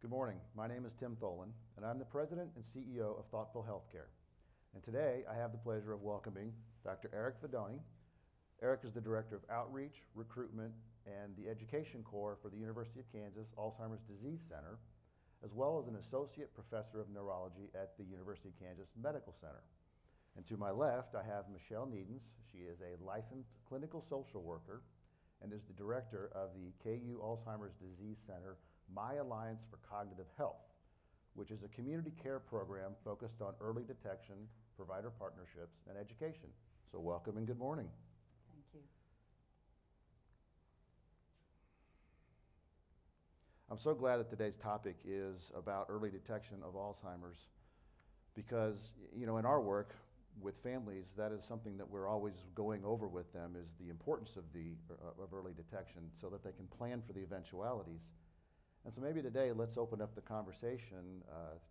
Good morning. My name is Tim Tholen, and I'm the President and CEO of Thoughtful Healthcare. And today, I have the pleasure of welcoming Dr. Eric Fedoni. Eric is the Director of Outreach, Recruitment, and the Education Core for the University of Kansas Alzheimer's Disease Center, as well as an Associate Professor of Neurology at the University of Kansas Medical Center. And to my left, I have Michelle Needens. She is a licensed clinical social worker and is the Director of the KU Alzheimer's Disease Center My Alliance for Cognitive Health, which is a community care program focused on early detection, provider partnerships, and education. So welcome and good morning. Thank you. I'm so glad that today's topic is about early detection of Alzheimer's because, you know, in our work with families, that is something that we're always going over with them is the importance of early detection so that they can plan for the eventualities. And so maybe today, let's open up the conversation,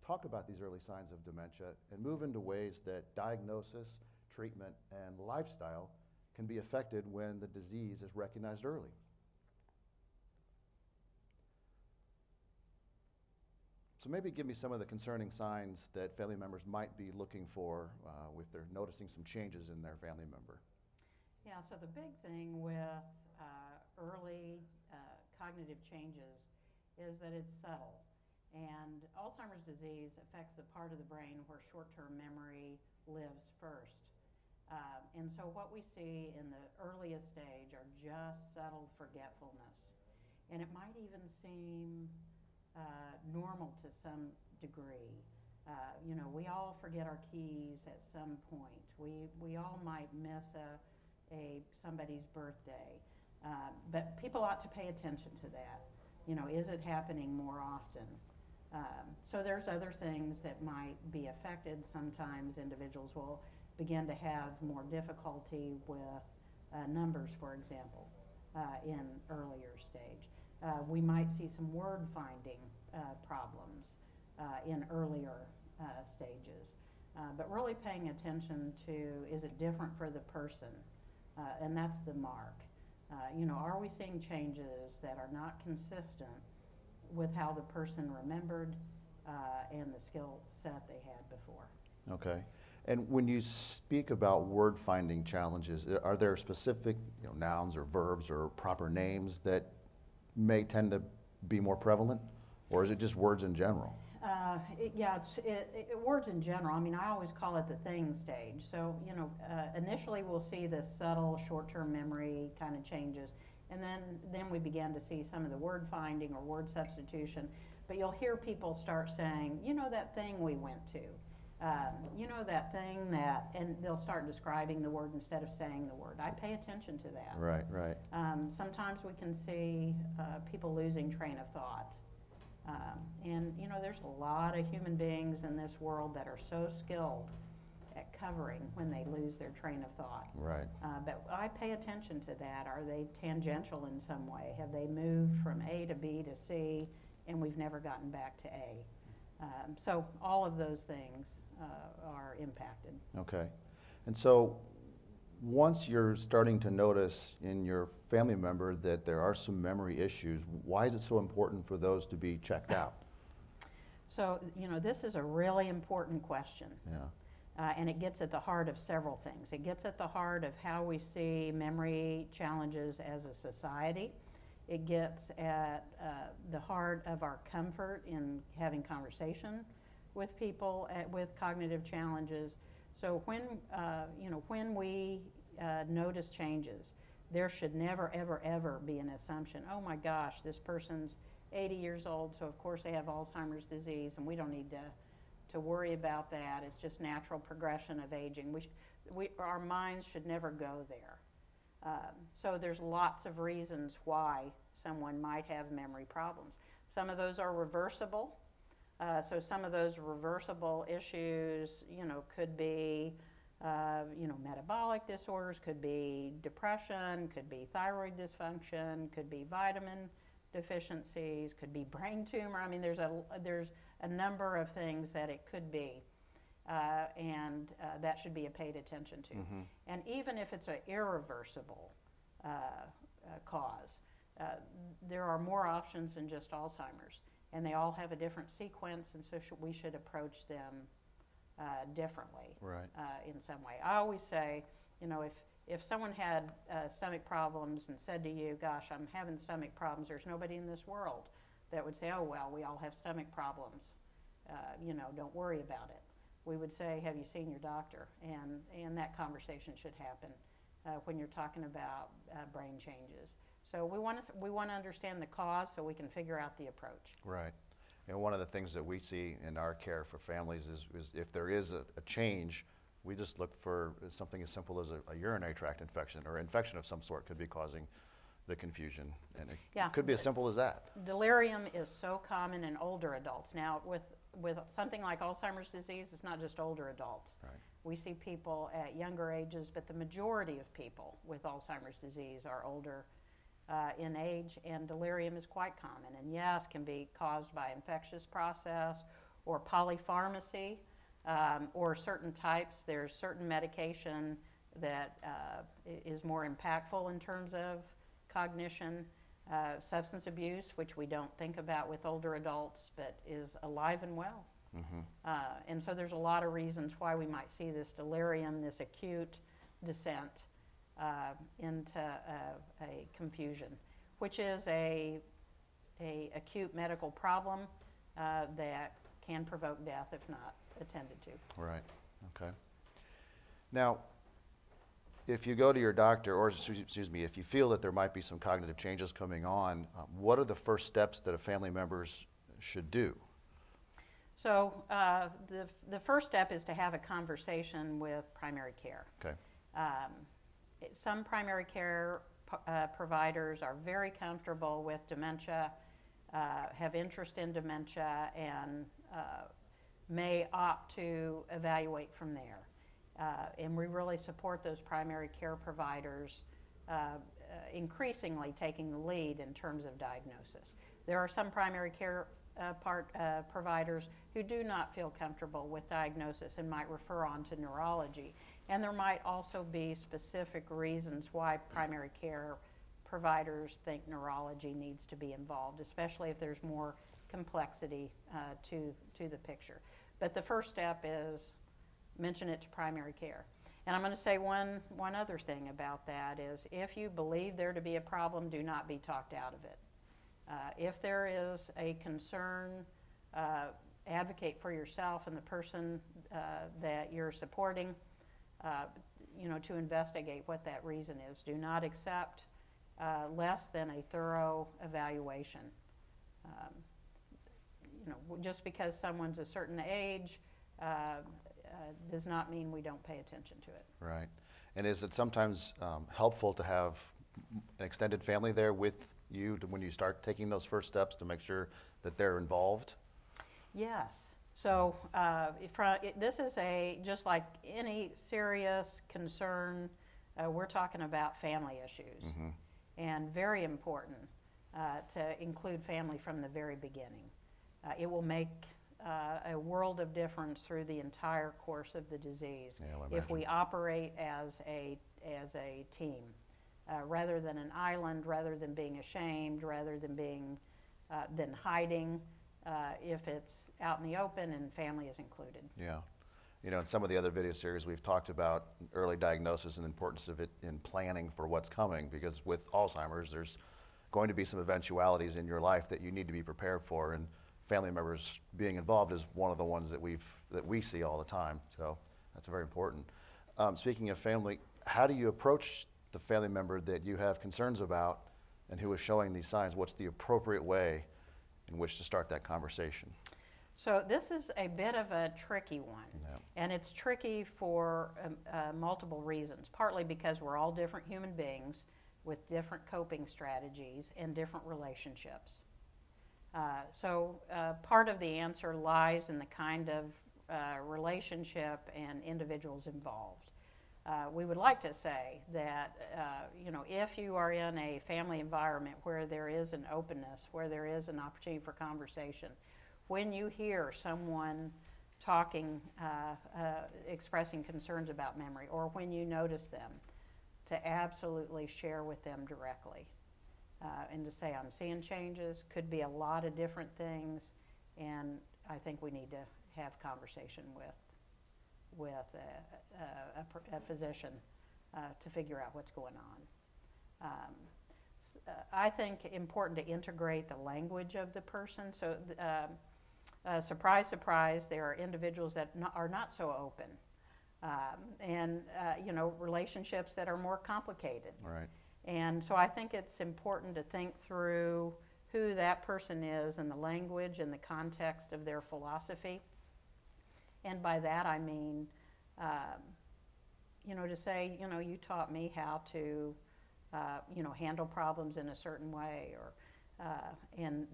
talk about these early signs of dementia, and move into ways that diagnosis, treatment, and lifestyle can be affected when the disease is recognized early. So maybe give me some of the concerning signs that family members might be looking for if they're noticing some changes in their family member. Yeah, so the big thing with early cognitive changes is that it's subtle. And Alzheimer's disease affects the part of the brain where short-term memory lives first. And so what we see in the earliest stage are just subtle forgetfulness. And it might even seem normal to some degree. You know, we all forget our keys at some point. We all might miss somebody's birthday. But people ought to pay attention to that. You know, is it happening more often? So there's other things that might be affected. Sometimes individuals will begin to have more difficulty with numbers, for example, in earlier stage. We might see some word finding problems in earlier stages. But really paying attention to, is it different for the person? And that's the mark. You know, are we seeing changes that are not consistent with how the person remembered and the skill set they had before? Okay. And when you speak about word finding challenges, are there specific nouns or verbs or proper names that may tend to be more prevalent? Or is it just words in general? Words in general. I mean, I always call it the thing stage. So, you know, initially we'll see this subtle short-term memory kind of changes, and then we begin to see some of the word finding or word substitution. But you'll hear people start saying, you know, that thing we went to, you know, that thing that, and they'll start describing the word instead of saying the word. I pay attention to that. Right, right. Sometimes we can see people losing train of thought. And, you know, there's a lot of human beings in this world that are so skilled at covering when they lose their train of thought. Right. But I pay attention to that. Are they tangential in some way? Have they moved from A to B to C, and we've never gotten back to A? So all of those things are impacted. Okay. And so once you're starting to notice in your family member that there are some memory issues, why is it so important for those to be checked out? So, you know, this is a really important question. Yeah. And it gets at the heart of several things. It gets at the heart of how we see memory challenges as a society. It gets at the heart of our comfort in having conversation with people with cognitive challenges. So when we notice changes, there should never, ever, ever be an assumption, oh my gosh, this person's 80 years old, so of course they have Alzheimer's disease, and we don't need to worry about that. It's just natural progression of aging. Our minds should never go there. So there's lots of reasons why someone might have memory problems. Some of those are reversible. So some of those reversible issues, you know, could be, metabolic disorders, could be depression, could be thyroid dysfunction, could be vitamin deficiencies, could be brain tumor. I mean, there's a number of things that it could be, and that should be paid attention to. Mm-hmm. And even if it's an irreversible cause, there are more options than just Alzheimer's. and they all have a different sequence, and so we should approach them differently Right. In some way. I always say, you know, if someone had stomach problems and said to you, gosh, I'm having stomach problems, there's nobody in this world that would say, oh, well, we all have stomach problems, you know, don't worry about it. We would say, have you seen your doctor? And that conversation should happen when you're talking about brain changes. So we want to understand the cause so we can figure out the approach. Right. And one of the things that we see in our care for families is if there is a change, we just look for something as simple as a urinary tract infection or infection of some sort could be causing the confusion. And it could be as simple as that. Delirium is so common in older adults. Now, with something like Alzheimer's disease, it's not just older adults. Right. We see people at younger ages, but the majority of people with Alzheimer's disease are older in age, and delirium is quite common. And yes, can be caused by infectious process or polypharmacy or certain types. There's certain medication that is more impactful in terms of cognition. Substance abuse, which we don't think about with older adults, but is alive and well. Mm-hmm. And so there's a lot of reasons why we might see this delirium, this acute descent into a confusion, which is a acute medical problem that can provoke death if not attended to. Right. Okay. Now, if you go to your doctor, or excuse me, if you feel that there might be some cognitive changes coming on, what are the first steps that a family member should do? So the first step is to have a conversation with primary care. Okay. Some primary care providers are very comfortable with dementia, have interest in dementia, and may opt to evaluate from there. And we really support those primary care providers increasingly taking the lead in terms of diagnosis. There are some primary care providers who do not feel comfortable with diagnosis and might refer on to neurology. And there might also be specific reasons why primary care providers think neurology needs to be involved, especially if there's more complexity to the picture. But the first step is mention it to primary care. And I'm going to say one other thing about that is if you believe there to be a problem, do not be talked out of it. If there is a concern, advocate for yourself and the person that you're supporting, you know, to investigate what that reason is. Do not accept less than a thorough evaluation. You know, just because someone's a certain age does not mean we don't pay attention to it. Right. And is it sometimes helpful to have an extended family there with you when you start taking those first steps to make sure that they're involved? Yes. So this is just like any serious concern, we're talking about family issues. Mm-hmm. And very important to include family from the very beginning. It will make a world of difference through the entire course of the disease if we operate as a team, rather than an island, rather than being ashamed, rather than hiding. If it's out in the open and family is included. Yeah. You know, in some of the other video series we've talked about early diagnosis and the importance of it in planning for what's coming, because with Alzheimer's there's going to be some eventualities in your life that you need to be prepared for, and family members being involved is one of the ones that we see all the time. So that's very important. Speaking of family, how do you approach the family member that you have concerns about and who is showing these signs? What's the appropriate way in which to start that conversation? So this is a bit of a tricky one. Yeah. And it's tricky for multiple reasons, partly because we're all different human beings with different coping strategies and different relationships. So part of the answer lies in the kind of relationship and individuals involved. We would like to say that, you know, if you are in a family environment where there is an openness, where there is an opportunity for conversation, when you hear someone talking, expressing concerns about memory, or when you notice them, to absolutely share with them directly. and to say I'm seeing changes. Could be a lot of different things, and I think we need to have conversation with a physician to figure out what's going on. I think important to integrate the language of the person. So, surprise, surprise, there are individuals that are not so open, and relationships that are more complicated. Right. And so I think it's important to think through who that person is and the language and the context of their philosophy. And by that I mean, to say, you taught me how to, handle problems in a certain way, or, and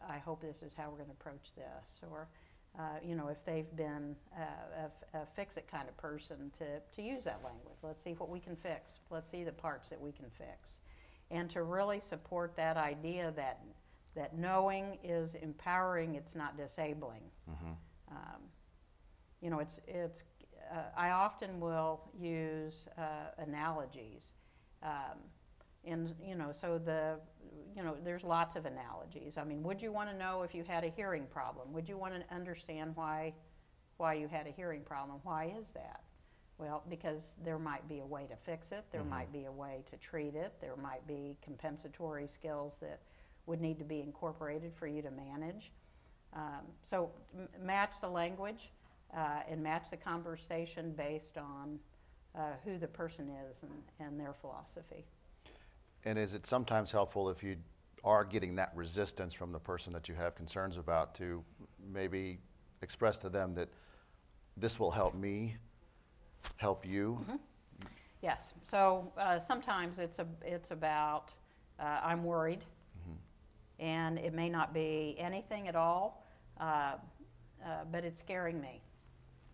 I hope this is how we're going to approach this. Or, if they've been a fix-it kind of person, to use that language. Let's see what we can fix. Let's see the parts that we can fix. And to really support that idea that knowing is empowering, it's not disabling. Mm-hmm. I often will use analogies. There's lots of analogies. I mean, would you want to know if you had a hearing problem? Would you want to understand why you had a hearing problem? Why is that? Well, because there might be a way to fix it. There might be a way to treat it. There might be compensatory skills that would need to be incorporated for you to manage. So match the language and match the conversation based on who the person is and their philosophy. And is it sometimes helpful if you are getting that resistance from the person that you have concerns about to maybe express to them that this will help me help you? Mm-hmm. Yes. So sometimes it's about I'm worried, and it may not be anything at all, but it's scaring me.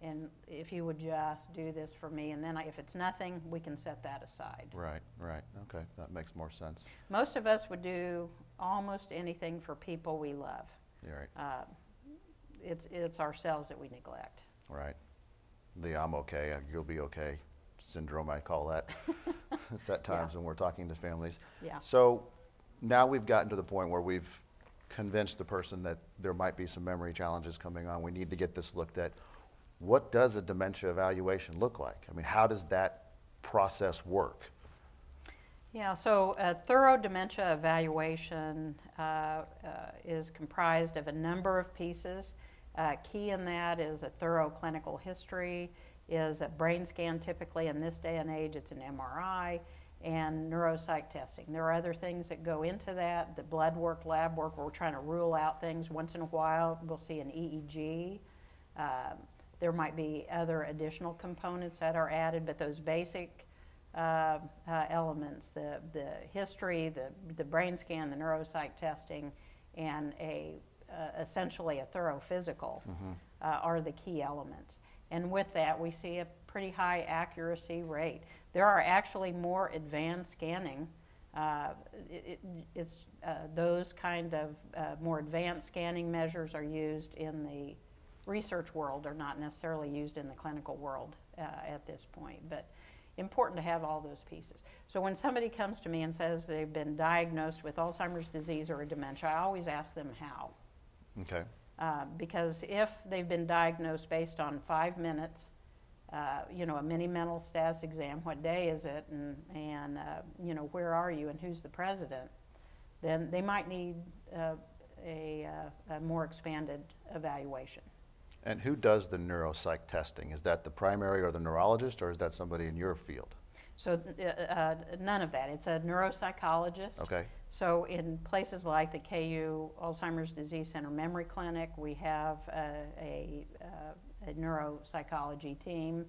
And if you would just do this for me, and then if it's nothing, we can set that aside. Right. Okay, that makes more sense. Most of us would do almost anything for people we love. You're right. It's ourselves that we neglect. Right. The I'm okay, you'll be okay syndrome, I call that. It's at times when we're talking to families. Yeah. So now we've gotten to the point where we've convinced the person that there might be some memory challenges coming on. We need to get this looked at. What does a dementia evaluation look like? I mean, how does that process work? Yeah, so a thorough dementia evaluation is comprised of a number of pieces. Key in that is a thorough clinical history, is a brain scan. Typically in this day and age it's an MRI, and NeuroPsych testing. There are other things that go into that, the blood work, lab work, where we're trying to rule out things. Once in a while we'll see an EEG. There might be other additional components that are added, but those basic elements, the history, the brain scan, the NeuroPsych testing, and essentially a thorough physical are the key elements. And with that, we see a pretty high accuracy rate. There are actually more advanced scanning. Those kind of more advanced scanning measures are used in the research world, are not necessarily used in the clinical world at this point, but important to have all those pieces. So when somebody comes to me and says they've been diagnosed with Alzheimer's disease or a dementia, I always ask them how. Okay. Because if they've been diagnosed based on 5 minutes, a mini mental status exam, what day is it, and where are you and who's the president, then they might need a more expanded evaluation. And who does the NeuroPsych testing? Is that the primary or the neurologist, or is that somebody in your field? So none of that. It's a neuropsychologist. Okay. So in places like the KU Alzheimer's Disease Center Memory Clinic, we have a neuropsychology team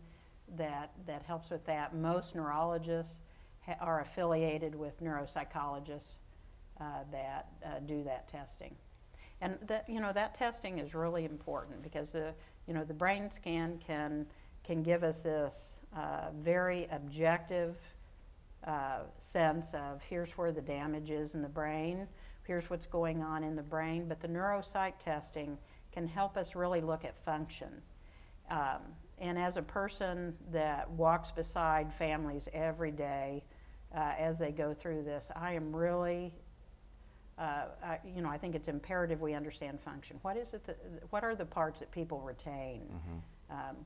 that helps with that. Most neurologists are affiliated with neuropsychologists that do that testing. And that testing is really important because the brain scan can give us this very objective sense of here's where the damage is in the brain, here's what's going on in the brain, but the NeuroPsych testing can help us really look at function. And as a person that walks beside families every day as they go through this, I am really I think it's imperative we understand function. What is it what are the parts that people retain?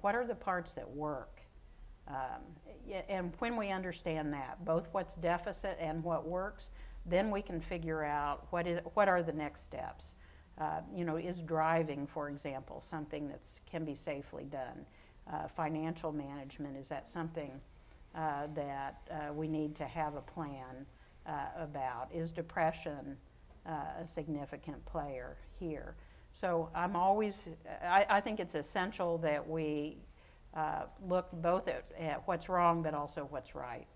What are the parts that work? And when we understand that, both what's deficit and what works, then we can figure out what are the next steps. Is driving, for example, something that can be safely done? Financial management, is that something that we need to have a plan about? Is depression a significant player here? So I think it's essential that we look both at what's wrong but also what's right,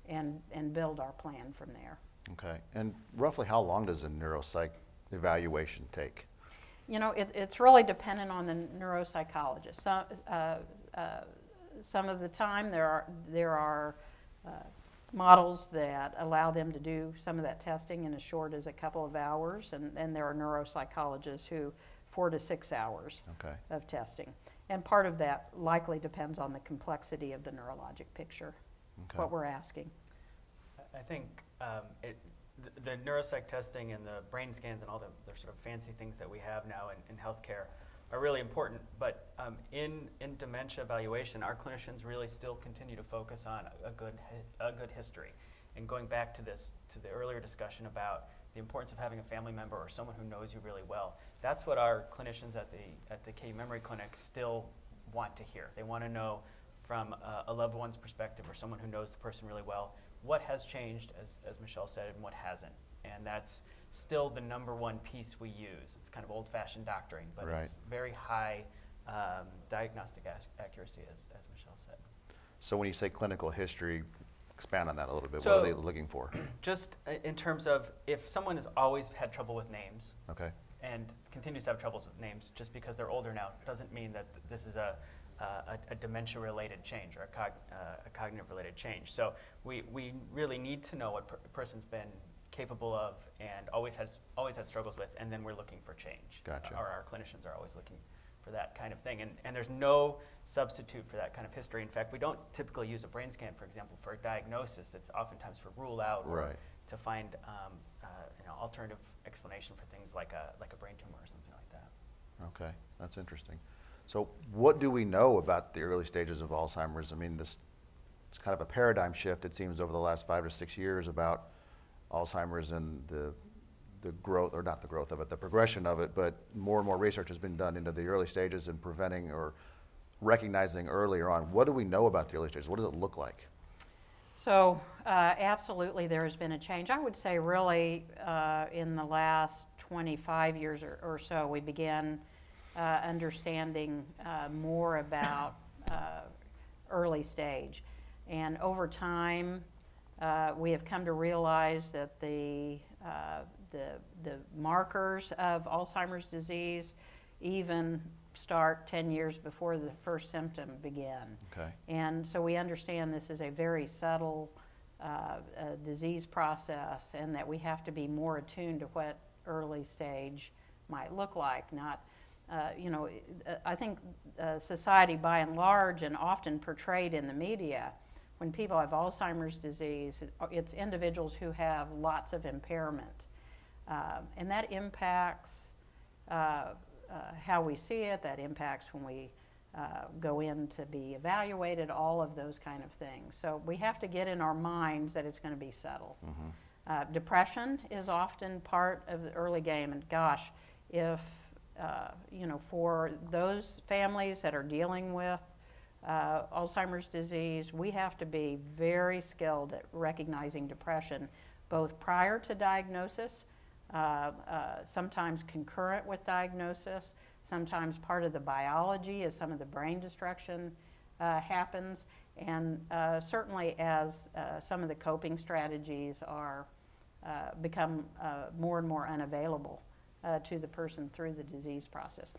and build our plan from there. Okay, and roughly how long does a NeuroPsych evaluation take? It's really dependent on the neuropsychologist. Some of the time there are models that allow them to do some of that testing in as short as a couple of hours, and there are neuropsychologists who 4 to 6 hours of testing. And part of that likely depends on the complexity of the neurologic picture, what we're asking. I think the NeuroPsych testing and the brain scans and all the sort of fancy things that we have now in healthcare are really important, but in dementia evaluation, our clinicians really still continue to focus on a good history. And going back to the earlier discussion about the importance of having a family member or someone who knows you really well, that's what our clinicians at the KU Memory Clinic still want to hear. They want to know from a loved one's perspective or someone who knows the person really well, what has changed, as Michelle said, and what hasn't. And that's still the #1 piece we use. It's kind of old-fashioned doctoring, but it's very high diagnostic accuracy, as Michelle said. So when you say clinical history, expand on that a little bit. What are they looking for? Just in terms of if someone has always had trouble with names and continues to have troubles with names, just because they're older now doesn't mean that this is a dementia-related change or a cognitive-related change. So we really need to know what a person's been capable of and always had struggles with, and then we're looking for change. Gotcha. Our clinicians are always looking for that kind of thing, and there's no substitute for that kind of history. In fact, we don't typically use a brain scan, for example, for a diagnosis. It's oftentimes for rule out or to find alternative explanation for things like a brain tumor or something like that. Okay, that's interesting. So what do we know about the early stages of Alzheimer's? I mean, it's kind of a paradigm shift, it seems, over the last 5 to 6 years about Alzheimer's and the growth, or not the growth of it, the progression of it, but more and more research has been done into the early stages and preventing or recognizing earlier on. What do we know about the early stages? What does it look like? So absolutely there has been a change. I would say really in the last 25 years or so, we began understanding more about early stage. And over time, we have come to realize that the markers of Alzheimer's disease even start 10 years before the first symptom begin. And so we understand this is a very subtle disease process, and that we have to be more attuned to what early stage might look like. Not, I think society by and large, and often portrayed in the media, when people have Alzheimer's disease, it's individuals who have lots of impairment. And that impacts how we see it, that impacts when we go in to be evaluated, all of those kind of things. So we have to get in our minds that it's going to be subtle. Depression is often part of the early game, and gosh, if, for those families that are dealing with Alzheimer's disease, we have to be very skilled at recognizing depression, both prior to diagnosis, sometimes concurrent with diagnosis, sometimes part of the biology as some of the brain destruction happens, and certainly as some of the coping strategies are become more and more unavailable to the person through the disease process.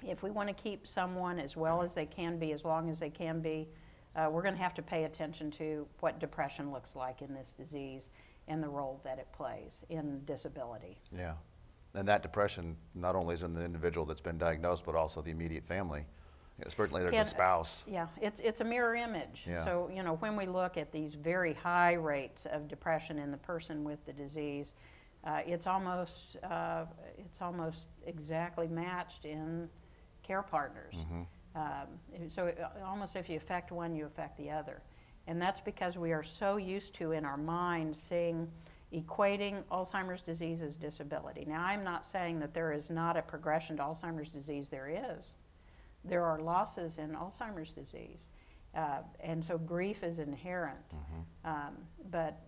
If we want to keep someone as well as they can be, as long as they can be, we're going to have to pay attention to what depression looks like in this disease and the role that it plays in disability. Yeah, and that depression not only is in the individual that's been diagnosed, but also the immediate family. Certainly there's a spouse. Yeah, it's a mirror image. Yeah. So, when we look at these very high rates of depression in the person with the disease, It's almost exactly matched in care partners. So almost if you affect one, you affect the other. And that's because we are so used to, in our mind, equating Alzheimer's disease as disability. Now, I'm not saying that there is not a progression to Alzheimer's disease. There is. There are losses in Alzheimer's disease. And so grief is inherent. But,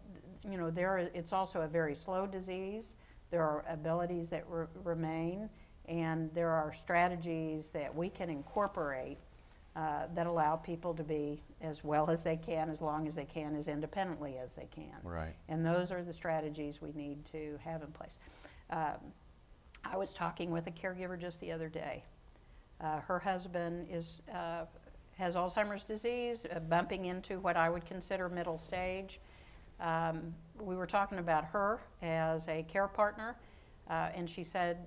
you know, it's also a very slow disease. There are abilities that remain, and there are strategies that we can incorporate that allow people to be as well as they can, as long as they can, as independently as they can. Right. And those are the strategies we need to have in place. I was talking with a caregiver just the other day. Her husband has Alzheimer's disease, bumping into what I would consider middle stage. We were talking about her as a care partner, and she said,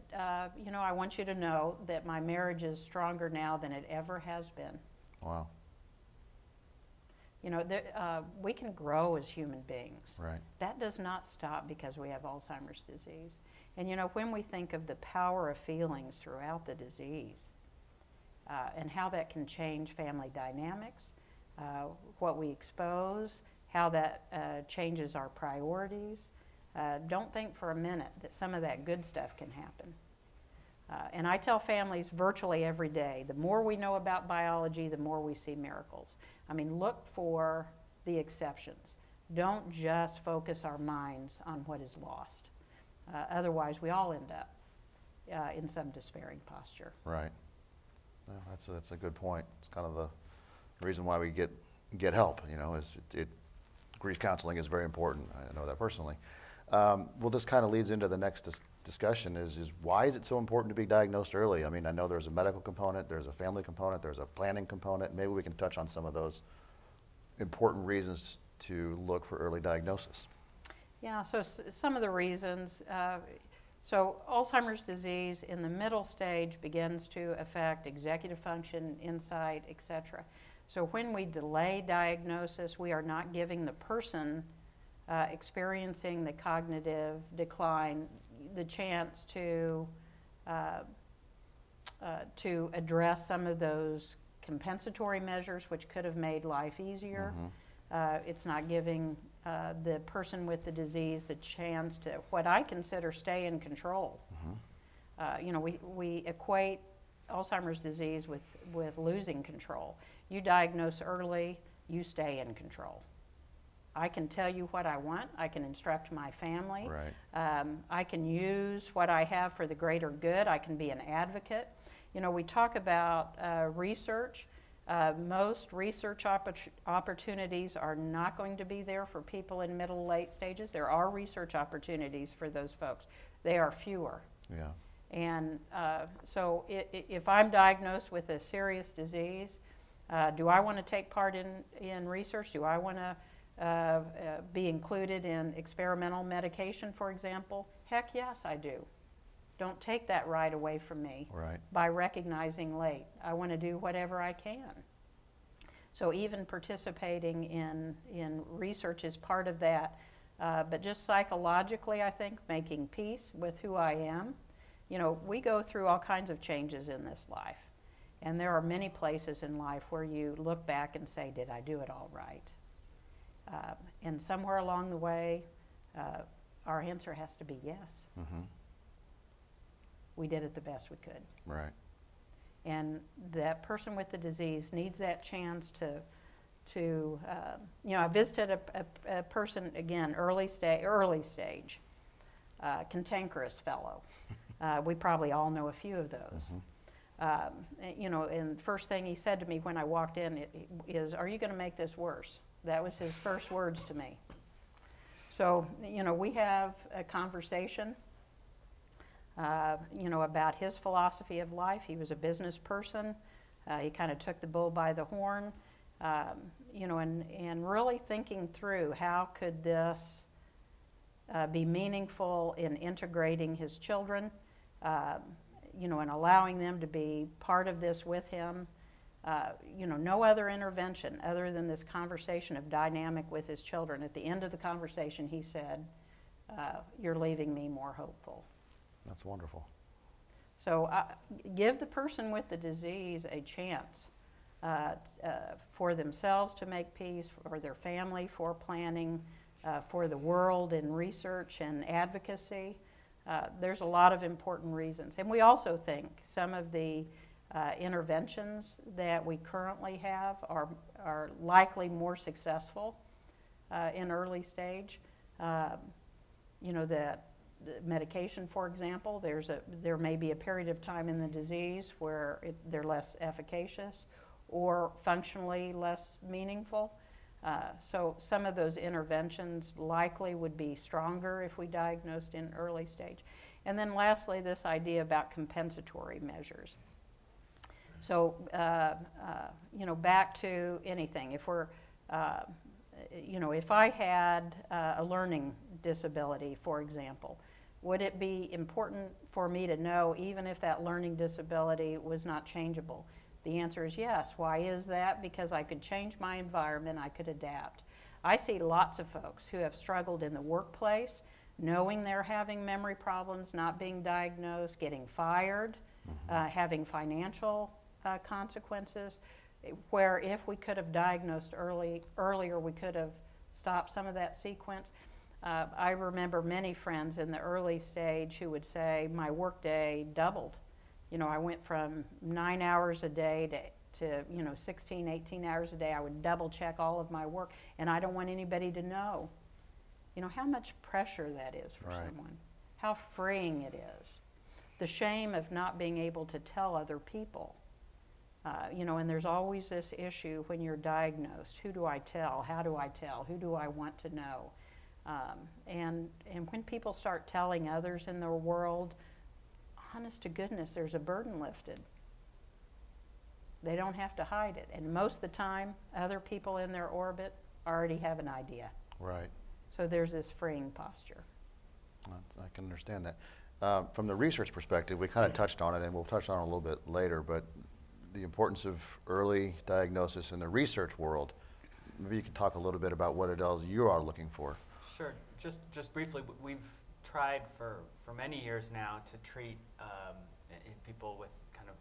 you know, I want you to know that my marriage is stronger now than it ever has been. Wow. You know, we can grow as human beings. Right. That does not stop because we have Alzheimer's disease. And you know, when we think of the power of feelings throughout the disease, and how that can change family dynamics, what we expose, how that changes our priorities, don't think for a minute that some of that good stuff can happen. And I tell families virtually every day, the more we know about biology, the more we see miracles. I mean, look for the exceptions. Don't just focus our minds on what is lost. Otherwise, we all end up in some despairing posture. Right. Well, that's a good point. It's kind of the reason why we get help. You know, is grief counseling is very important. I know that personally. Well, this kind of leads into the next discussion is why is it so important to be diagnosed early? I mean, I know there's a medical component, there's a family component, there's a planning component. Maybe we can touch on some of those important reasons to look for early diagnosis. Yeah, so some of the reasons. So Alzheimer's disease in the middle stage begins to affect executive function, insight, etc. So when we delay diagnosis, we are not giving the person experiencing the cognitive decline the chance to address some of those compensatory measures which could have made life easier. It's not giving the person with the disease the chance to, what I consider, stay in control. You know, we equate Alzheimer's disease with losing control. You diagnose early, you stay in control. I can tell you what I want. I can instruct my family. Right. I can use what I have for the greater good. I can be an advocate. You know, we talk about research. Most research opportunities are not going to be there for people in middle, late stages. There are research opportunities for those folks. They are fewer. Yeah. And so if I'm diagnosed with a serious disease, do I want to take part in research? Do I want to be included in experimental medication, for example? Heck yes, I do. Don't take that right away from me. Right. By recognizing late. I want to do whatever I can. So even participating in research is part of that. But just psychologically, I think, making peace with who I am. You know, we go through all kinds of changes in this life. And there are many places in life where you look back and say, did I do it all right? And somewhere along the way, our answer has to be yes. We did it the best we could. Right. And that person with the disease needs that chance to you know, I visited a person, again, early stage, cantankerous fellow. We probably all know a few of those. You know, and the first thing he said to me when I walked in is, are you going to make this worse? That was his first words to me. So, you know, we have a conversation, you know, about his philosophy of life. He was a business person. He kind of took the bull by the horn, you know, and really thinking through how could this be meaningful in integrating his children, you know, and allowing them to be part of this with him. You know, no other intervention other than this conversation of dynamic with his children. At the end of the conversation, he said, you're leaving me more hopeful. That's wonderful. So give the person with the disease a chance for themselves to make peace, for their family, for planning, for the world in research and advocacy. There's a lot of important reasons. And we also think some of the interventions that we currently have are likely more successful in early stage. You know, that medication, for example, there may be a period of time in the disease where they're less efficacious or functionally less meaningful. So some of those interventions likely would be stronger if we diagnosed in early stage. And then lastly, this idea about compensatory measures. So, you know, back to anything. If we're, you know, if I had a learning disability, for example, would it be important for me to know even if that learning disability was not changeable? The answer is yes. Why is that? Because I could change my environment, I could adapt. I see lots of folks who have struggled in the workplace, knowing they're having memory problems, not being diagnosed, getting fired, having financial consequences, where if we could have diagnosed earlier, we could have stopped some of that sequence. I remember many friends in the early stage who would say, my workday doubled. You know, I went from 9 hours a day to you know, 16, 18 hours a day. I would double check all of my work, and I don't want anybody to know. You know, how much pressure that is for someone. How freeing it is. The shame of not being able to tell other people. You know, and there's always this issue when you're diagnosed. Who do I tell? How do I tell? Who do I want to know? And when people start telling others in their world, honest to goodness, there's a burden lifted. They don't have to hide it. And most of the time, other people in their orbit already have an idea. Right. So there's this freeing posture. I can understand that. From the research perspective, we kind of touched on it, and we'll touch on it a little bit later, but the importance of early diagnosis in the research world. Maybe you could talk a little bit about what it is you are looking for. Sure. Just briefly, we've tried for many years now to treat people with kind of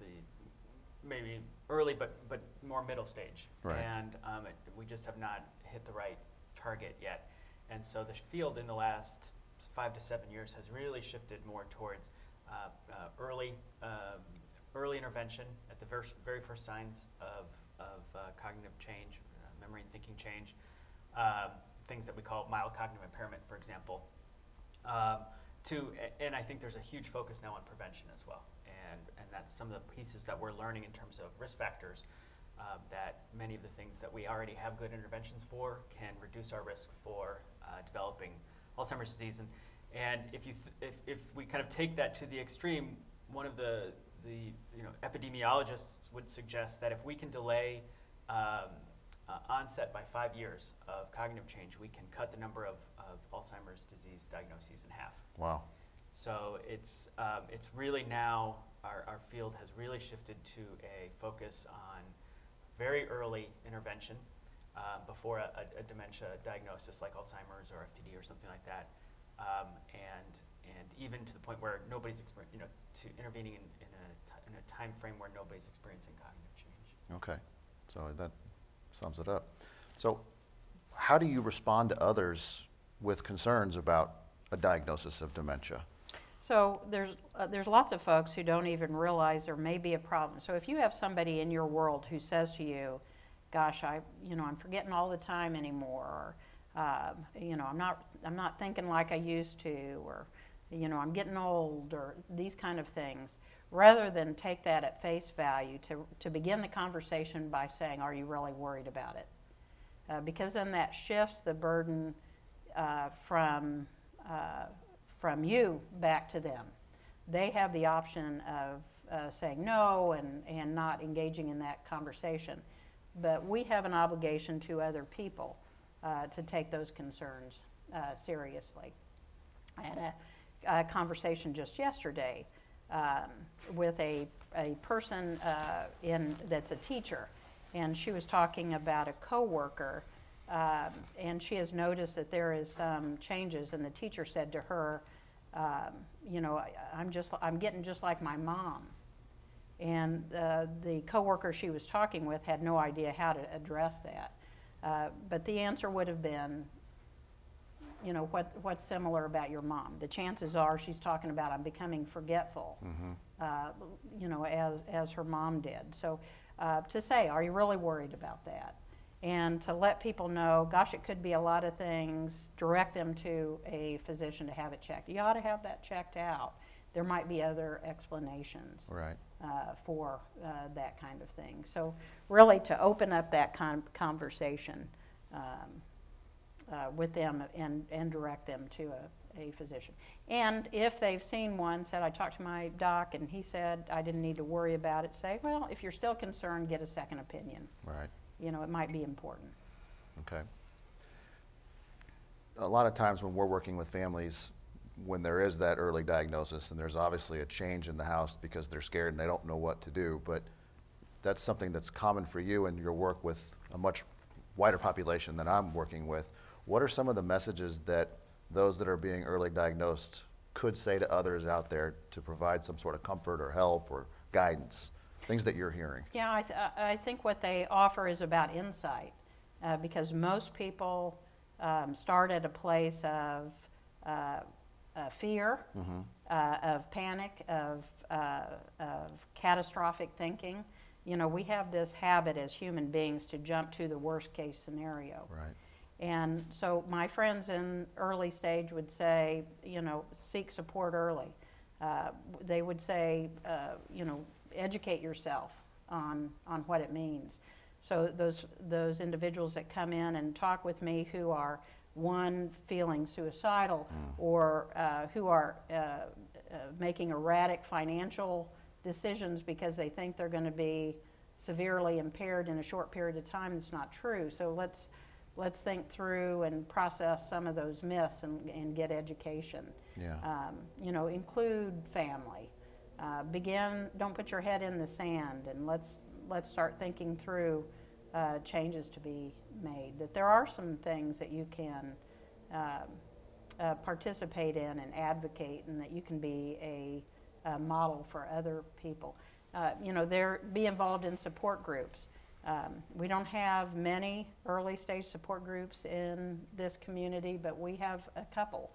the maybe early but more middle stage. Right. And we just have not hit the right target yet. And so the field in the last 5 to 7 years has really shifted more towards early intervention at the very first signs of cognitive change, memory and thinking change, things that we call mild cognitive impairment, for example. And I think there's a huge focus now on prevention as well. And that's some of the pieces that we're learning in terms of risk factors, that many of the things that we already have good interventions for can reduce our risk for developing Alzheimer's disease. And if we kind of take that to the extreme, one of the epidemiologists would suggest that if we can delay onset by 5 years of cognitive change, we can cut the number of Alzheimer's disease diagnoses in half. Wow. So it's really now, our field has really shifted to a focus on very early intervention before a dementia diagnosis like Alzheimer's or FTD or something like that, and even to the point where nobody's to intervening in a time frame where nobody's experiencing cognitive change. Okay, so that sums it up. So how do you respond to others with concerns about a diagnosis of dementia? So there's lots of folks who don't even realize there may be a problem. So if you have somebody in your world who says to you, gosh, I'm forgetting all the time anymore, or I'm not thinking like I used to, or I'm getting old, or these kind of things, rather than take that at face value, to begin the conversation by saying, are you really worried about it? Because then that shifts the burden from you back to them. They have the option of saying no and not engaging in that conversation. But we have an obligation to other people to take those concerns seriously. I had a conversation just yesterday with a person that's a teacher, and she was talking about a coworker and she has noticed that there is some changes, and the teacher said to her, you know, I'm getting just like my mom. And the coworker she was talking with had no idea how to address that. But the answer would have been, you know, what's similar about your mom? The chances are she's talking about I'm becoming forgetful, you know, as her mom did. So to say, are you really worried about that? And to let people know, gosh, it could be a lot of things, direct them to a physician to have it checked. You ought to have that checked out. There might be other explanations for that kind of thing. So really to open up that conversation with them and direct them to a physician. And if they've seen one, said, I talked to my doc and he said I didn't need to worry about it, say, well, if you're still concerned, get a second opinion. Right. You know, it might be important. Okay. A lot of times when we're working with families, when there is that early diagnosis and there's obviously a change in the house because they're scared and they don't know what to do, but that's something that's common for you in your work with a much wider population than I'm working with. What are some of the messages that those that are being early diagnosed could say to others out there to provide some sort of comfort or help or guidance? Things that you're hearing. Yeah, I think what they offer is about insight, because most people start at a place of fear, of panic, of catastrophic thinking. You know, we have this habit as human beings to jump to the worst case scenario. Right. And so my friends in early stage would say, you know, seek support early. They would say, you know, educate yourself on what it means. So those individuals that come in and talk with me who are, one, feeling suicidal, or who are making erratic financial decisions because they think they're going to be severely impaired in a short period of time, it's not true. So let's think through and process some of those myths and get education. Yeah. You know, include family. Don't put your head in the sand, and let's start thinking through changes to be made. That there are some things that you can participate in and advocate, and that you can be a model for other people. You know, be involved in support groups. We don't have many early stage support groups in this community, but we have a couple.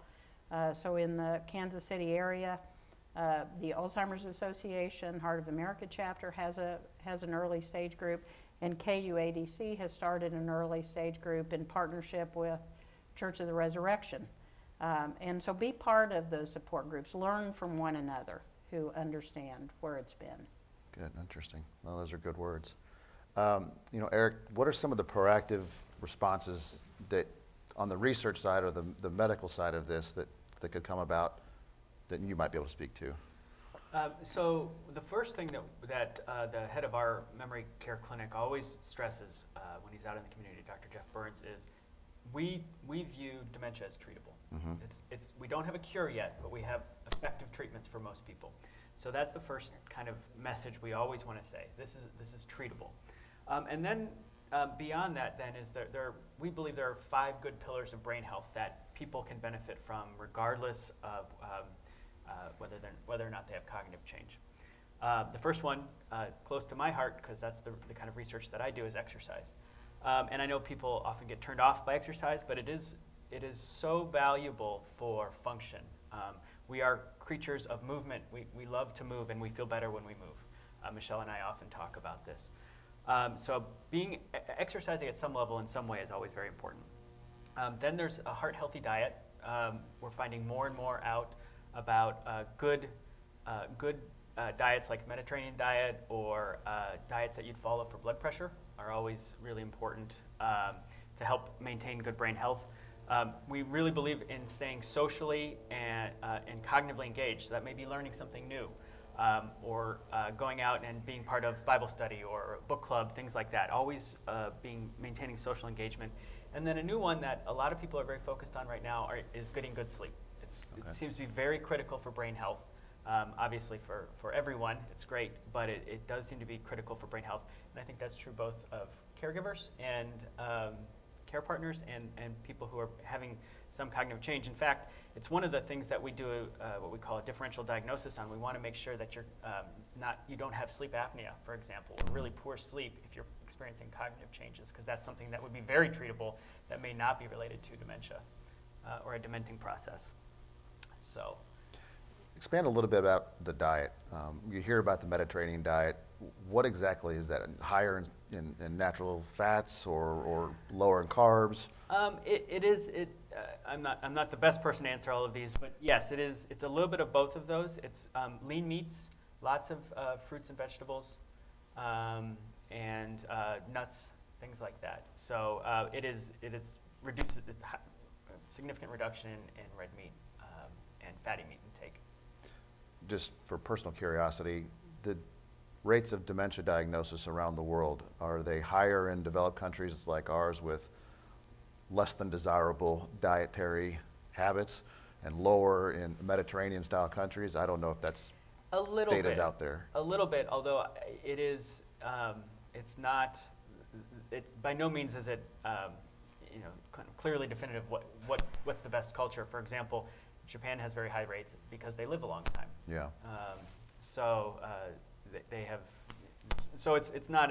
So in the Kansas City area, the Alzheimer's Association, Heart of America chapter has an early stage group, and KUADC has started an early stage group in partnership with Church of the Resurrection. And so be part of those support groups. Learn from one another who understand where it's been. Good, interesting. Well, those are good words. You know, Eric, what are some of the proactive responses that on the research side or the medical side of this that could come about that you might be able to speak to? So the first thing that the head of our memory care clinic always stresses when he's out in the community, Dr. Jeff Burns, is we view dementia as treatable. We don't have a cure yet, but we have effective treatments for most people. So that's the first kind of message we always want to say. This is treatable. And then beyond that, then is we believe there are 5 good pillars of brain health that people can benefit from, regardless of whether or not they have cognitive change. The first one, close to my heart, because that's the kind of research that I do, is exercise. And I know people often get turned off by exercise, but it is so valuable for function. We are creatures of movement. We love to move, and we feel better when we move. Michelle and I often talk about this. So exercising at some level in some way is always very important. Then there's a heart-healthy diet. We're finding more and more out about good diets like Mediterranean diet or diets that you'd follow for blood pressure are always really important to help maintain good brain health. We really believe in staying socially and cognitively engaged. So that may be learning something new, or going out and being part of Bible study or book club, things like that. Always maintaining social engagement. And then a new one that a lot of people are very focused on right now is getting good sleep. It seems to be very critical for brain health. Obviously for everyone, it's great, but it does seem to be critical for brain health. And I think that's true both of caregivers and care partners and people who are having some cognitive change. In fact, it's one of the things that we do what we call a differential diagnosis on. We want to make sure that you don't have sleep apnea, for example, or really poor sleep if you're experiencing cognitive changes, because that's something that would be very treatable that may not be related to dementia or a dementing process. So, expand a little bit about the diet. You hear about the Mediterranean diet. What exactly is that? Higher in natural fats or lower in carbs? I'm not the best person to answer all of these, but yes, it is. It's a little bit of both of those. It's lean meats, lots of fruits and vegetables, and nuts, things like that. So it reduces. It's a significant reduction in red meat and fatty meat intake. Just for personal curiosity, the rates of dementia diagnosis around the world, are they higher in developed countries like ours with less than desirable dietary habits and lower in Mediterranean style countries? I don't know if that's a little data's bit out there. A little bit, although it is, it's not. By no means is it, kind of clearly definitive. What's the best culture? For example, Japan has very high rates because they live a long time. Yeah. They have. So it's not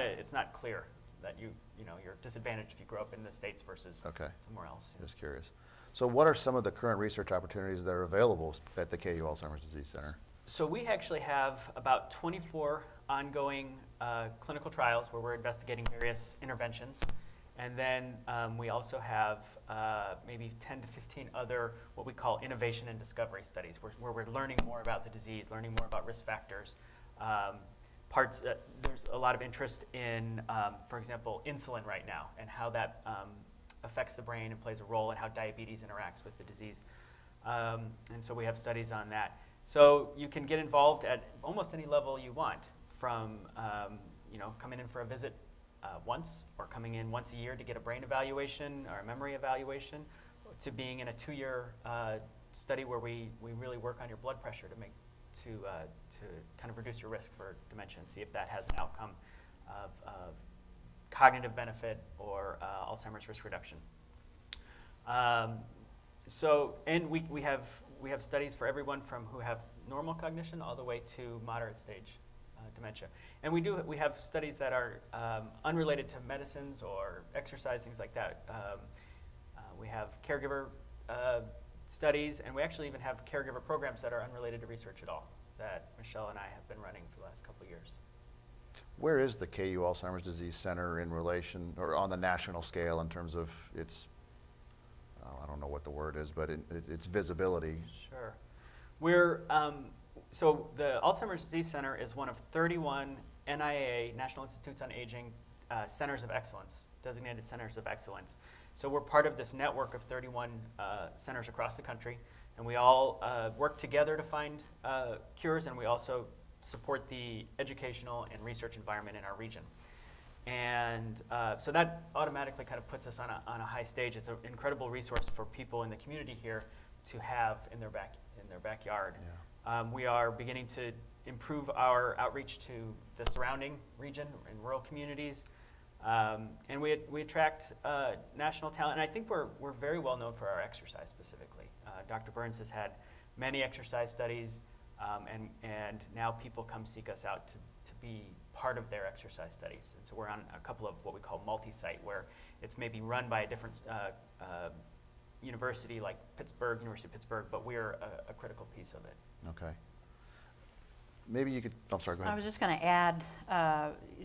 clear that you're disadvantaged if you grow up in the States versus somewhere else. Just curious. So what are some of the current research opportunities that are available at the KU Alzheimer's Disease Center? So we actually have about 24 ongoing clinical trials where we're investigating various interventions. And then we also have maybe 10 to 15 other what we call innovation and discovery studies, where we're learning more about the disease, learning more about risk factors. There's a lot of interest in, for example, insulin right now and how that affects the brain and plays a role in how diabetes interacts with the disease. And so we have studies on that. So you can get involved at almost any level you want, from coming in for a visit once, or coming in once a year to get a brain evaluation or a memory evaluation, to being in a 2-year study where we really work on your blood pressure to kind of reduce your risk for dementia and see if that has an outcome of cognitive benefit or Alzheimer's risk reduction. And we have studies for everyone from who have normal cognition all the way to moderate stage dementia. And we have studies that are unrelated to medicines or exercise, things like that. We have caregiver studies, and we actually even have caregiver programs that are unrelated to research at all, that Michelle and I have been running for the last couple of years. Where is the KU Alzheimer's Disease Center in relation, or on the national scale, in terms of its, I don't know what the word is, but its visibility? Sure. So the Alzheimer's Disease Center is one of 31 NIA, National Institutes on Aging, centers of excellence, designated centers of excellence. So we're part of this network of 31 centers across the country, and we all work together to find cures, and we also support the educational and research environment in our region. And so that automatically kind of puts us on a high stage. It's an incredible resource for people in the community here to have in their backyard. Yeah. We are beginning to improve our outreach to the surrounding region and rural communities. And we attract national talent, and I think we're very well known for our exercise specifically. Dr. Burns has had many exercise studies, and now people come seek us out to be part of their exercise studies. And so we're on a couple of what we call multi-site, where it's maybe run by a different university like University of Pittsburgh, but we're a critical piece of it. Okay. Maybe you could, I'm sorry, go ahead. I was just going to add,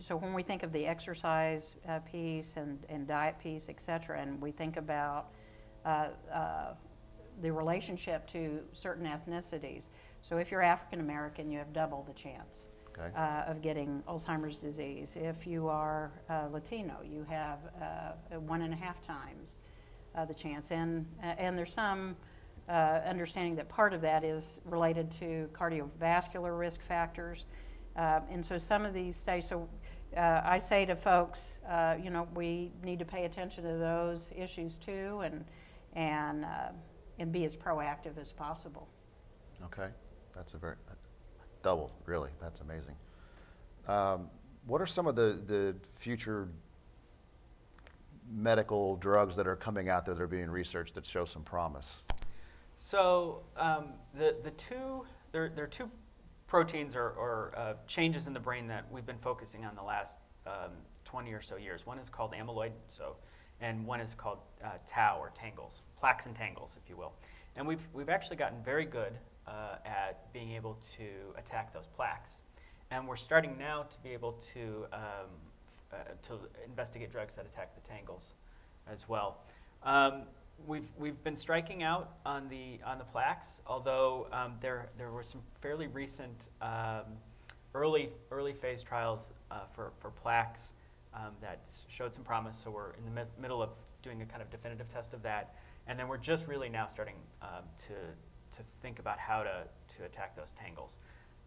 so when we think of the exercise piece and diet piece, et cetera, and we think about the relationship to certain ethnicities. So if you're African American, you have double the chance of getting Alzheimer's disease. If you are Latino, you have 1.5 times the chance. And there's some understanding that part of that is related to cardiovascular risk factors. And so some of these studies, so I say to folks, we need to pay attention to those issues too, and be as proactive as possible. Okay, that's double, really, that's amazing. What are some of the future medical drugs that are coming out there that are being researched that show some promise? So there are two proteins or changes in the brain that we've been focusing on the last 20 or so years. One is called amyloid, and one is called tau or tangles, plaques and tangles, if you will. And we've actually gotten very good at being able to attack those plaques. And we're starting now to be able to investigate drugs that attack the tangles as well. We've been striking out on the plaques, although there were some fairly recent early phase trials for plaques that showed some promise. So we're in the middle of doing a kind of definitive test of that, and then we're just really now starting to think about how to attack those tangles.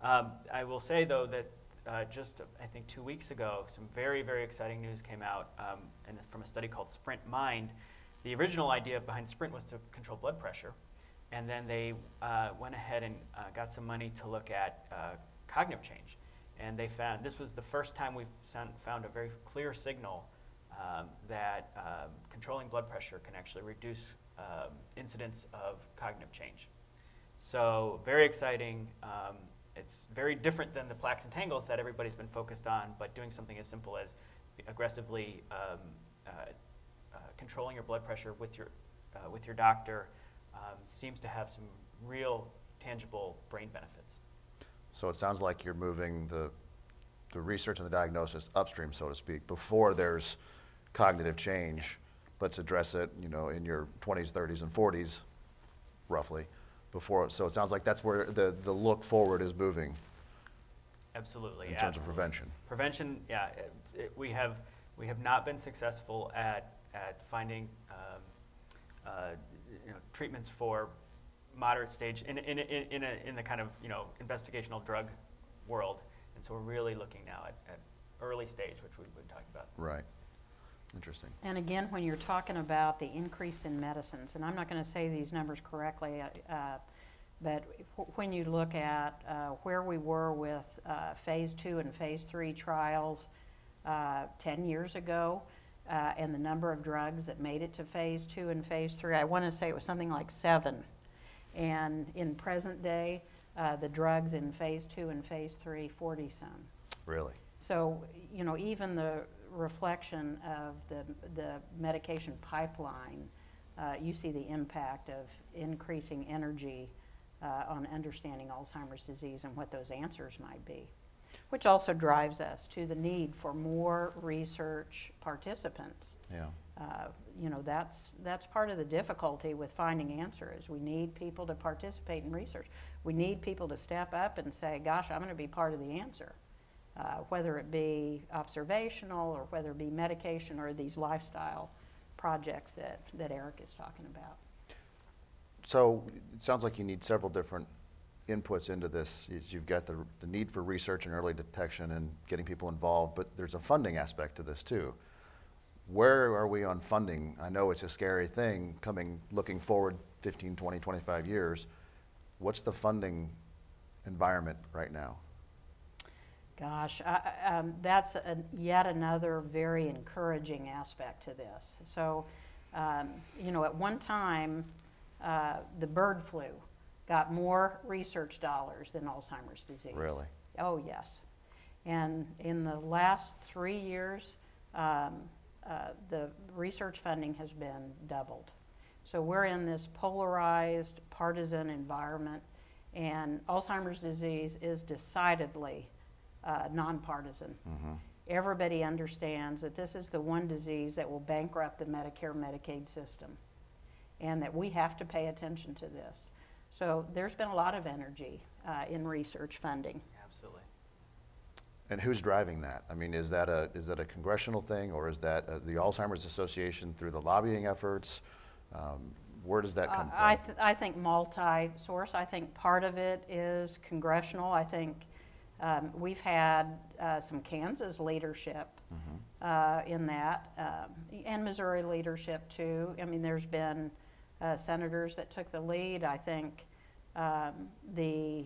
I will say though that just I think 2 weeks ago, some very exciting news came out and from a study called Sprint Mind. The original idea behind Sprint was to control blood pressure, and then they went ahead and got some money to look at cognitive change. And they found, this was the first time we've found a very clear signal that controlling blood pressure can actually reduce incidence of cognitive change. So very exciting. It's very different than the plaques and tangles that everybody's been focused on, but doing something as simple as aggressively controlling your blood pressure with your doctor seems to have some real tangible brain benefits. So it sounds like you're moving the research and the diagnosis upstream, so to speak, before there's cognitive change. Let's address it, in your 20s, 30s, and 40s, roughly, before. So it sounds like that's where the look forward is moving. Absolutely. In terms of prevention. Prevention, yeah. We have not been successful at finding treatments for moderate stage in the kind of investigational drug world, and so we're really looking now at early stage, which we've been talking about. Right. Interesting. And again, when you're talking about the increase in medicines, and I'm not going to say these numbers correctly, but when you look at where we were with phase 2 and phase 3 trials 10 years ago, and the number of drugs that made it to phase 2 and phase 3, I want to say it was something like 7. And in present day, the drugs in phase 2 and phase 3, 40-some. Really? So, even the reflection of the medication pipeline, you see the impact of increasing energy on understanding Alzheimer's disease and what those answers might be, which also drives us to the need for more research participants. Yeah. That's part of the difficulty with finding answers. We need people to participate in research. We need people to step up and say, gosh, I'm going to be part of the answer, whether it be observational or whether it be medication or these lifestyle projects that Eric is talking about. So it sounds like you need several different inputs into this. You've got the need for research and early detection and getting people involved, but there's a funding aspect to this too. Where are we on funding? I know it's a scary thing looking forward 15, 20, 25 years. What's the funding environment right now? Gosh, that's yet another very encouraging aspect to this. So, at one time, the bird flu got more research dollars than Alzheimer's disease. Really? Oh, yes. And in the last 3 years, the research funding has been doubled. So we're in this polarized, partisan environment, and Alzheimer's disease is decidedly nonpartisan. Mm-hmm. Everybody understands that this is the one disease that will bankrupt the Medicare-Medicaid system, and that we have to pay attention to this. So there's been a lot of energy in research funding. Absolutely. And who's driving that? I mean, is that a congressional thing, or is that the Alzheimer's Association through the lobbying efforts? Where does that come from? I think multi-source. I think part of it is congressional. I think we've had some Kansas leadership in that, and Missouri leadership too. I mean, there's been senators that took the lead. I think the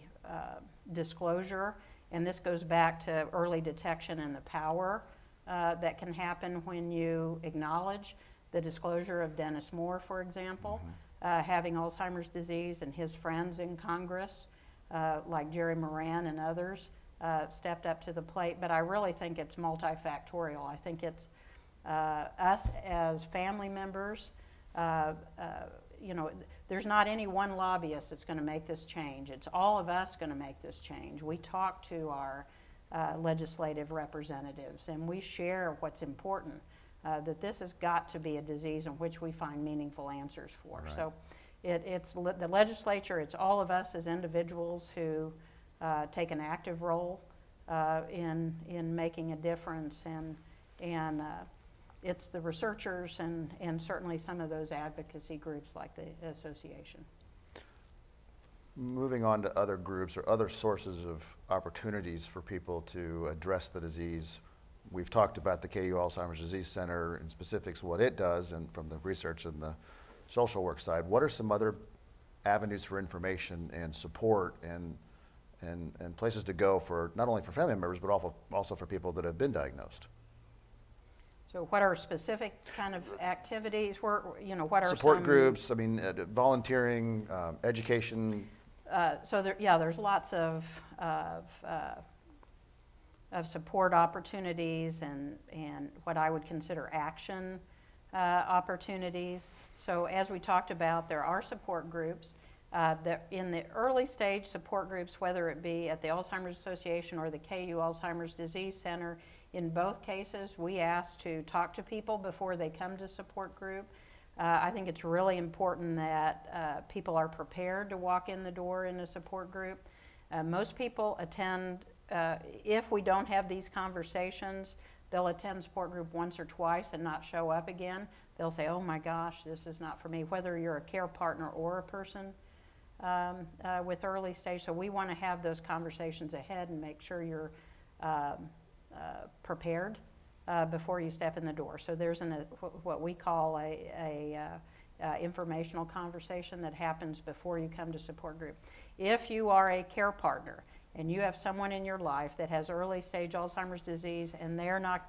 disclosure, and this goes back to early detection and the power that can happen when you acknowledge the disclosure of Dennis Moore, for example, having Alzheimer's disease, and his friends in Congress, like Jerry Moran and others, stepped up to the plate. But I really think it's multifactorial. I think it's us as family members. You know, there's not any one lobbyist that's going to make this change. It's all of us going to make this change. We talk to our legislative representatives, and we share what's important, that this has got to be a disease in which we find meaningful answers for. Right. So it's the legislature, it's all of us as individuals who take an active role in making a difference, and it's the researchers and certainly some of those advocacy groups like the association. Moving on to other groups or other sources of opportunities for people to address the disease. We've talked about the KU Alzheimer's Disease Center in specifics, what it does, and from the research and the social work side. What are some other avenues for information and support and places to go for not only for family members but also for people that have been diagnosed? So what are specific kind of activities? What are support some groups? I mean, volunteering, education. So there's lots of support opportunities and what I would consider action opportunities. So as we talked about, there are support groups. That in the early stage support groups, whether it be at the Alzheimer's Association or the KU Alzheimer's Disease Center, in both cases we ask to talk to people before they come to support group. I think it's really important that people are prepared to walk in the door in a support group. Most people attend, if we don't have these conversations, they'll attend support group once or twice and not show up again. They'll say, oh my gosh, this is not for me, whether you're a care partner or a person with early stage. So we want to have those conversations ahead and make sure you're prepared before you step in the door. So there's what we call a informational conversation that happens before you come to support group. If you are a care partner and you have someone in your life that has early stage Alzheimer's disease and they're not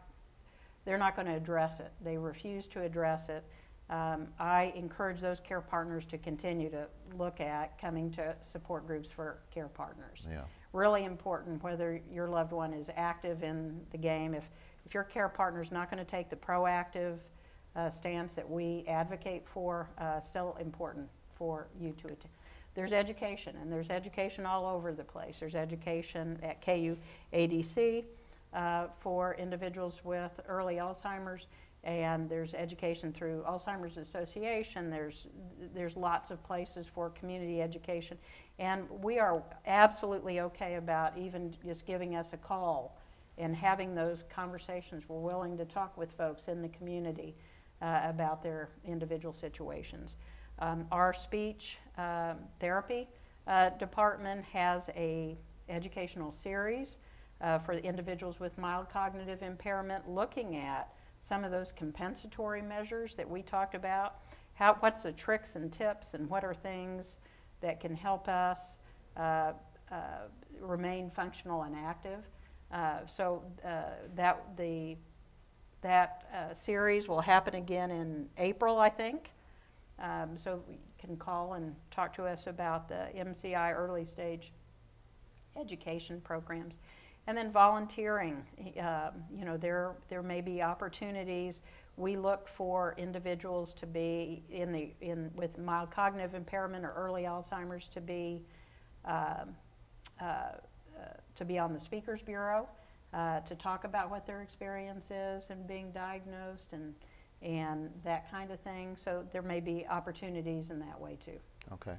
going to address it, they refuse to address it, I encourage those care partners to continue to look at coming to support groups for care partners. Yeah. Really important whether your loved one is active in the game. If your care partner is not going to take the proactive stance that we advocate for, still important for you to attend. There's education, and there's education all over the place. There's education at KU ADC for individuals with early Alzheimer's, and there's education through Alzheimer's Association. There's lots of places for community education, and we are absolutely okay about even just giving us a call and having those conversations. We're willing to talk with folks in the community about their individual situations. Our speech therapy department has a educational series for individuals with mild cognitive impairment, looking at some of those compensatory measures that we talked about. What's the tricks and tips, and what are things that can help us remain functional and active? So that series will happen again in April, I think. So you can call and talk to us about the MCI early stage education programs. And then volunteering, there may be opportunities. We look for individuals to be with mild cognitive impairment or early Alzheimer's to be on the Speakers Bureau, to talk about what their experience is in being diagnosed and that kind of thing. So there may be opportunities in that way too. Okay.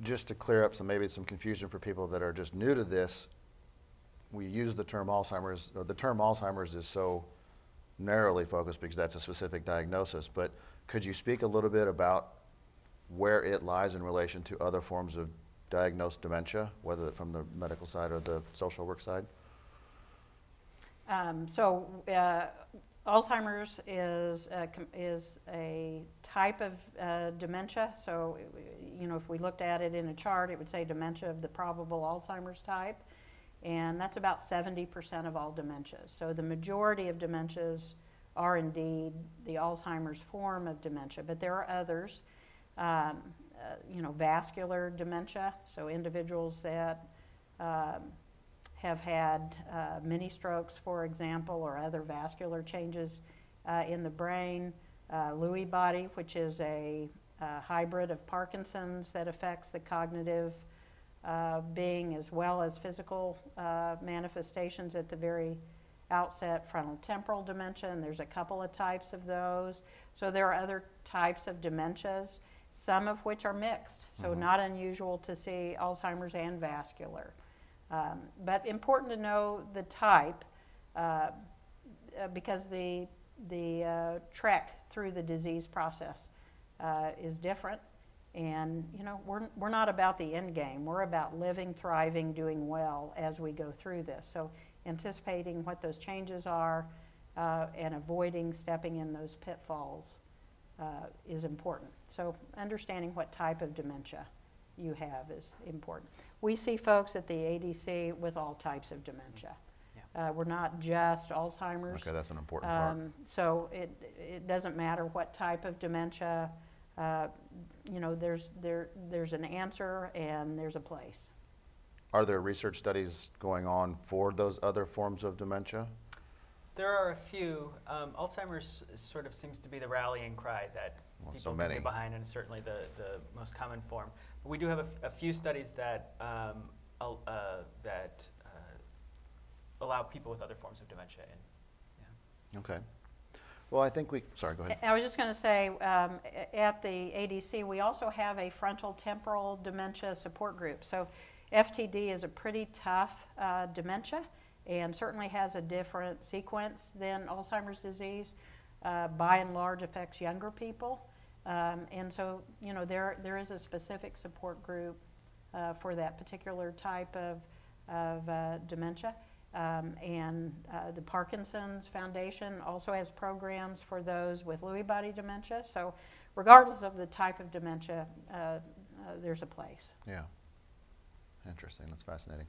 Just to clear up maybe some confusion for people that are just new to this, we use the term Alzheimer's, or the term Alzheimer's is so narrowly focused because that's a specific diagnosis, but could you speak a little bit about where it lies in relation to other forms of diagnosed dementia, whether from the medical side or the social work side? Alzheimer's is a type of dementia. So, if we looked at it in a chart, it would say dementia of the probable Alzheimer's type. and that's about 70% of all dementias. So the majority of dementias are indeed the Alzheimer's form of dementia, but there are others. Vascular dementia, so individuals that have had mini strokes, for example, or other vascular changes in the brain. Lewy body, which is a hybrid of Parkinson's that affects the cognitive being as well as physical manifestations at the very outset. Frontal temporal dementia, and there's a couple of types of those. So there are other types of dementias, some of which are mixed, so not unusual to see Alzheimer's and vascular. But important to know the type because the trek through the disease process is different. And we're not about the end game. We're about living, thriving, doing well as we go through this. So anticipating what those changes are and avoiding stepping in those pitfalls is important. So understanding what type of dementia you have is important. We see folks at the ADC with all types of dementia. Yeah. We're not just Alzheimer's. Okay, that's an important part. So it doesn't matter what type of dementia. There's an answer and there's a place. Are there research studies going on for those other forms of dementia? There are a few. Alzheimer's sort of seems to be the rallying cry that people can get behind, and certainly the most common form. But we do have a few studies that allow people with other forms of dementia in. Yeah. Okay. Well, I think sorry, go ahead. I was just going to say, at the ADC, we also have a frontal temporal dementia support group. So FTD is a pretty tough dementia and certainly has a different sequence than Alzheimer's disease. By and large affects younger people. And so, there is a specific support group for that particular type of dementia. And the Parkinson's Foundation also has programs for those with Lewy body dementia. So regardless of the type of dementia, there's a place. Yeah. Interesting. That's fascinating.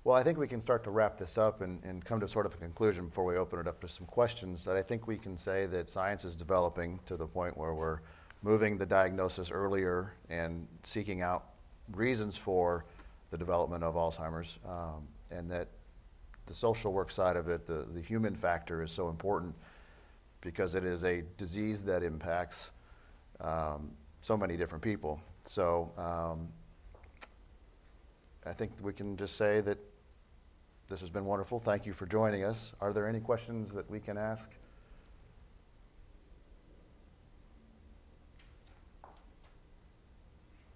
Well, I think we can start to wrap this up and come to sort of a conclusion before we open it up to some questions. That I think we can say that science is developing to the point where we're moving the diagnosis earlier and seeking out reasons for the development of Alzheimer's, and that the social work side of it, the human factor, is so important because it is a disease that impacts so many different people. So I think we can just say that this has been wonderful. Thank you for joining us. Are there any questions that we can ask?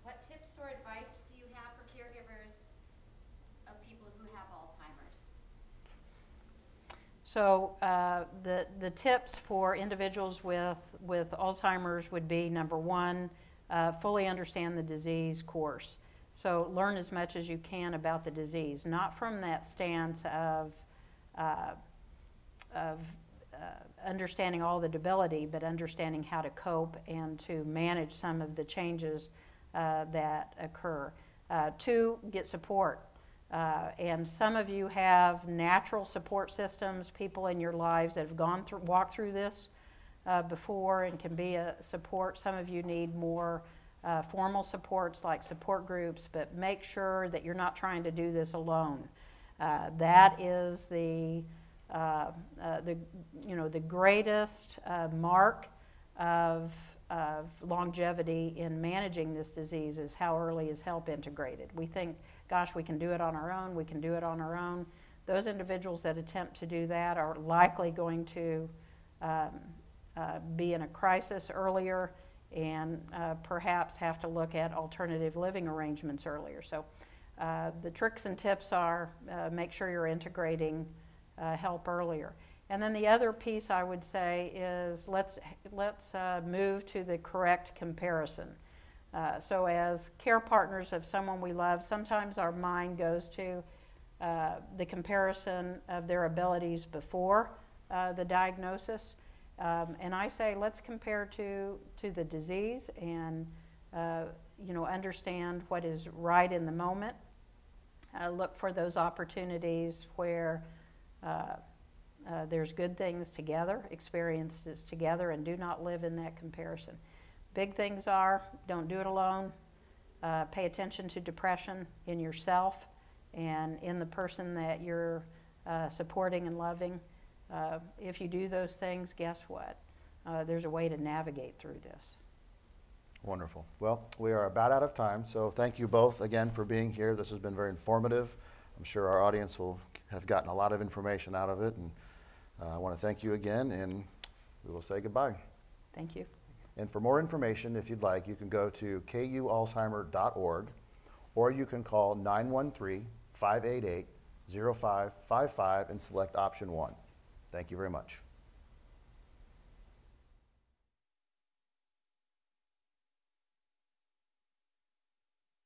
What tips or advice do you have for caregivers of people who have Alzheimer's? So the tips for individuals with Alzheimer's would be, number one, fully understand the disease course. So learn as much as you can about the disease, not from that stance of understanding all the debility, but understanding how to cope and to manage some of the changes that occur. Two, get support. And some of you have natural support systems, people in your lives that have walked through this before and can be a support. Some of you need more formal supports like support groups, but make sure that you're not trying to do this alone. That is the greatest mark of longevity in managing this disease is how early is help integrated. We think, gosh, we can do it on our own, we can do it on our own. Those individuals that attempt to do that are likely going to be in a crisis earlier and perhaps have to look at alternative living arrangements earlier. So the tricks and tips are make sure you're integrating help earlier. And then the other piece I would say is let's move to the correct comparison. So as care partners of someone we love, sometimes our mind goes to the comparison of their abilities before the diagnosis. And I say let's compare to the disease and understand what is right in the moment. Look for those opportunities where there's good things together, experiences together, and do not live in that comparison. Big things are, don't do it alone. Pay attention to depression in yourself and in the person that you're supporting and loving. If you do those things, guess what? There's a way to navigate through this. Wonderful. Well, we are about out of time, so thank you both again for being here. This has been very informative. I'm sure our audience will have gotten a lot of information out of it, and I want to thank you again, and we will say goodbye. Thank you. And for more information, if you'd like, you can go to kualzheimer.org, or you can call 913-588-0555 and select option 1. Thank you very much.